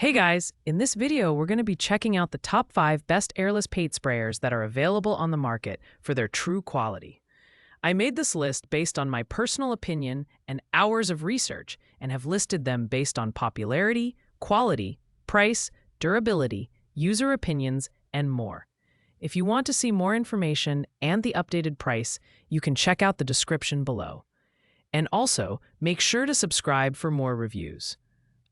Hey guys, in this video we're going to be checking out the top 5 best airless paint sprayers that are available on the market for their true quality. I made this list based on my personal opinion and hours of research and have listed them based on popularity, quality, price, durability, user opinions, and more. If you want to see more information and the updated price, you can check out the description below. And also, make sure to subscribe for more reviews.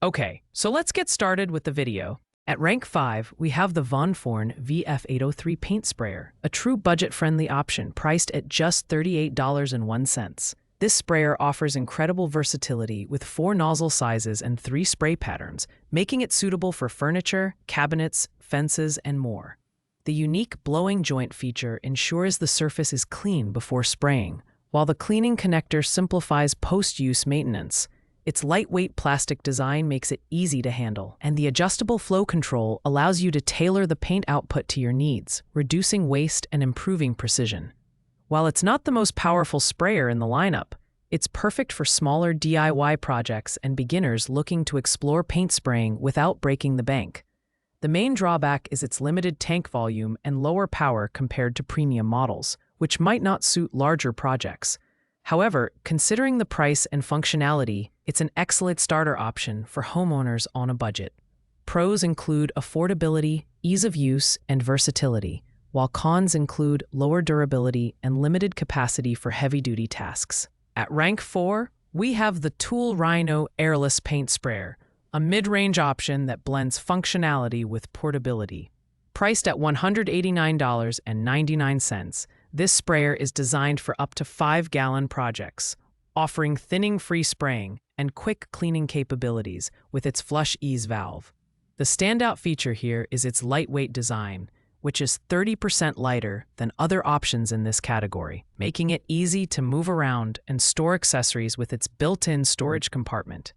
Okay, so let's get started with the video. At rank 5, we have the Von Forn VF803 paint sprayer, a true budget-friendly option priced at just $38.01. This sprayer offers incredible versatility with 4 nozzle sizes and 3 spray patterns, making it suitable for furniture, cabinets, fences, and more. The unique blowing joint feature ensures the surface is clean before spraying, while the cleaning connector simplifies post-use maintenance. Its lightweight plastic design makes it easy to handle, and the adjustable flow control allows you to tailor the paint output to your needs, reducing waste and improving precision. While it's not the most powerful sprayer in the lineup, it's perfect for smaller DIY projects and beginners looking to explore paint spraying without breaking the bank. The main drawback is its limited tank volume and lower power compared to premium models, which might not suit larger projects. However, considering the price and functionality, it's an excellent starter option for homeowners on a budget. Pros include affordability, ease of use, and versatility, while cons include lower durability and limited capacity for heavy-duty tasks. At rank 4, we have the Tool Rhino Airless Paint Sprayer, a mid-range option that blends functionality with portability. Priced at $189.99, this sprayer is designed for up to 5-gallon projects, offering thinning-free spraying and quick cleaning capabilities with its flush ease valve. The standout feature here is its lightweight design, which is 30% lighter than other options in this category, making it easy to move around and store accessories with its built-in storage compartment.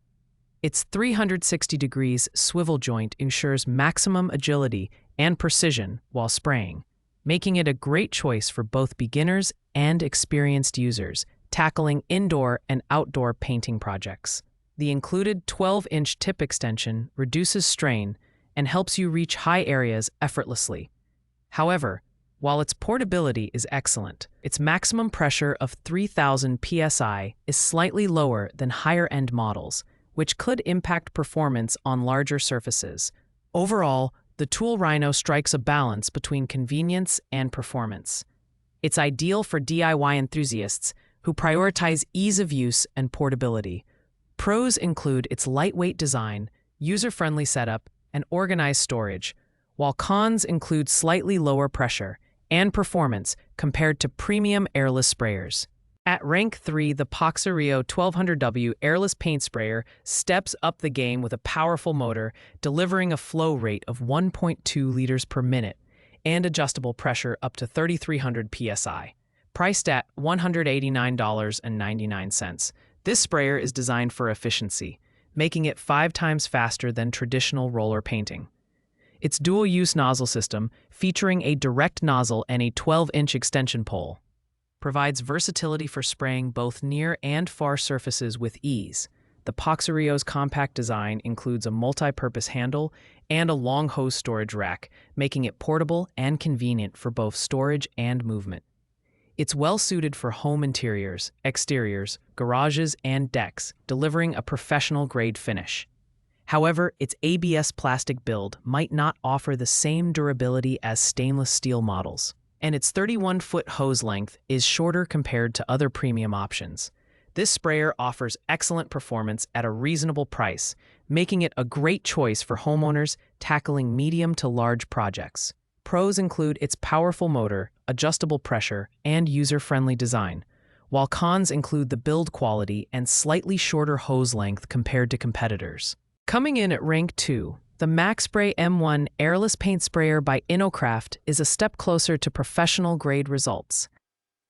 Its 360 degrees swivel joint ensures maximum agility and precision while spraying, making it a great choice for both beginners and experienced users tackling indoor and outdoor painting projects. The included 12-inch tip extension reduces strain and helps you reach high areas effortlessly. However, while its portability is excellent, its maximum pressure of 3,000 psi is slightly lower than higher-end models, which could impact performance on larger surfaces. Overall, the Tool Rhino strikes a balance between convenience and performance. It's ideal for DIY enthusiasts who prioritize ease of use and portability. Pros include its lightweight design, user-friendly setup, and organized storage, while cons include slightly lower pressure and performance compared to premium airless sprayers. At rank 3, the Poxario 1200W airless paint sprayer steps up the game with a powerful motor, delivering a flow rate of 1.2 liters per minute and adjustable pressure up to 3,300 psi. Priced at $189.99, this sprayer is designed for efficiency, making it 5 times faster than traditional roller painting. Its dual-use nozzle system, featuring a direct nozzle and a 12-inch extension pole, provides versatility for spraying both near and far surfaces with ease. The Poxario's compact design includes a multi-purpose handle and a long hose storage rack, making it portable and convenient for both storage and movement. It's well-suited for home interiors, exteriors, garages, and decks, delivering a professional-grade finish. However, its ABS plastic build might not offer the same durability as stainless steel models, and its 31-foot hose length is shorter compared to other premium options. This sprayer offers excellent performance at a reasonable price, making it a great choice for homeowners tackling medium to large projects. Pros include its powerful motor, adjustable pressure, and user-friendly design, while cons include the build quality and slightly shorter hose length compared to competitors. Coming in at rank 2, the MaxSpray M1 airless paint sprayer by Innoccraft is a step closer to professional-grade results.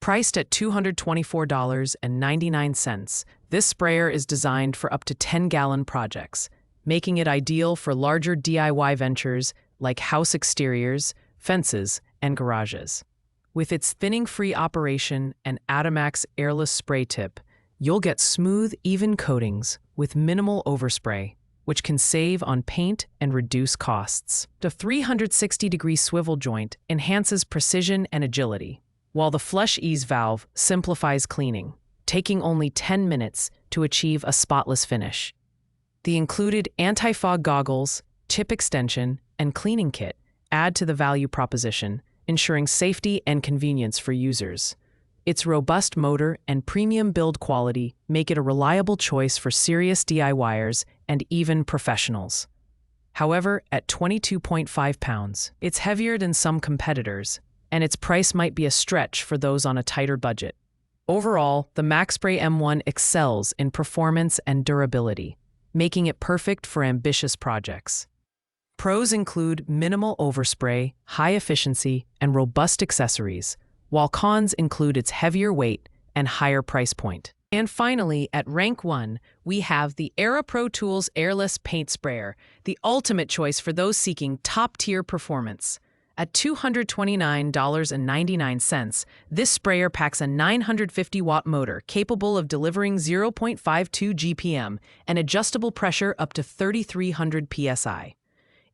Priced at $224.99, this sprayer is designed for up to 10-gallon projects, making it ideal for larger DIY ventures like house exteriors, fences, and garages. With its thinning-free operation and Atomax airless spray tip, you'll get smooth, even coatings with minimal overspray, which can save on paint and reduce costs. The 360-degree swivel joint enhances precision and agility, while the flush ease valve simplifies cleaning, taking only 10 minutes to achieve a spotless finish. The included anti-fog goggles, tip extension, and cleaning kit add to the value proposition, ensuring safety and convenience for users. Its robust motor and premium build quality make it a reliable choice for serious DIYers and even professionals. However, at 22.5 pounds, it's heavier than some competitors, and its price might be a stretch for those on a tighter budget. Overall, the MaxSpray M1 excels in performance and durability, making it perfect for ambitious projects. Pros include minimal overspray, high efficiency, and robust accessories, while cons include its heavier weight and higher price point. And finally, at rank 1, we have the AeroPro Tools Airless Paint Sprayer, the ultimate choice for those seeking top-tier performance. At $229.99, this sprayer packs a 950-watt motor capable of delivering 0.52 GPM and adjustable pressure up to 3,300 psi.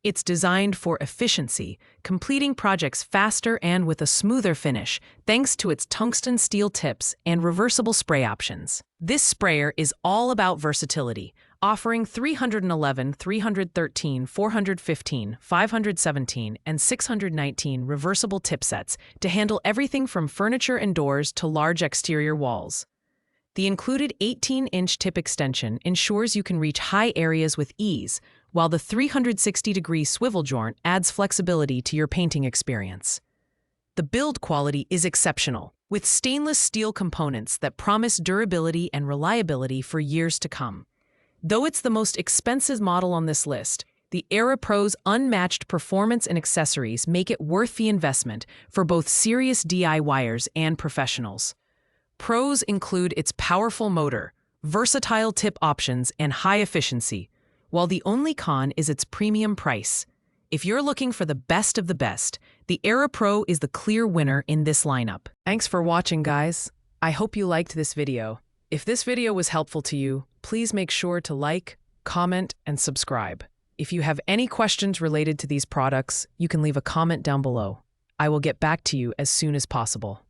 It's designed for efficiency, completing projects faster and with a smoother finish, thanks to its tungsten steel tips and reversible spray options. This sprayer is all about versatility, offering 311, 313, 415, 517, and 619 reversible tip sets to handle everything from furniture and doors to large exterior walls. The included 18-inch tip extension ensures you can reach high areas with ease, while the 360-degree swivel joint adds flexibility to your painting experience. The build quality is exceptional, with stainless steel components that promise durability and reliability for years to come. Though it's the most expensive model on this list, the AeroPro's unmatched performance and accessories make it worth the investment for both serious DIYers and professionals. Pros include its powerful motor, versatile tip options, and high efficiency, while the only con is its premium price. If you're looking for the best of the best, the AeroPro is the clear winner in this lineup. Thanks for watching, guys. I hope you liked this video. If this video was helpful to you, please make sure to like, comment, and subscribe. If you have any questions related to these products, you can leave a comment down below. I will get back to you as soon as possible.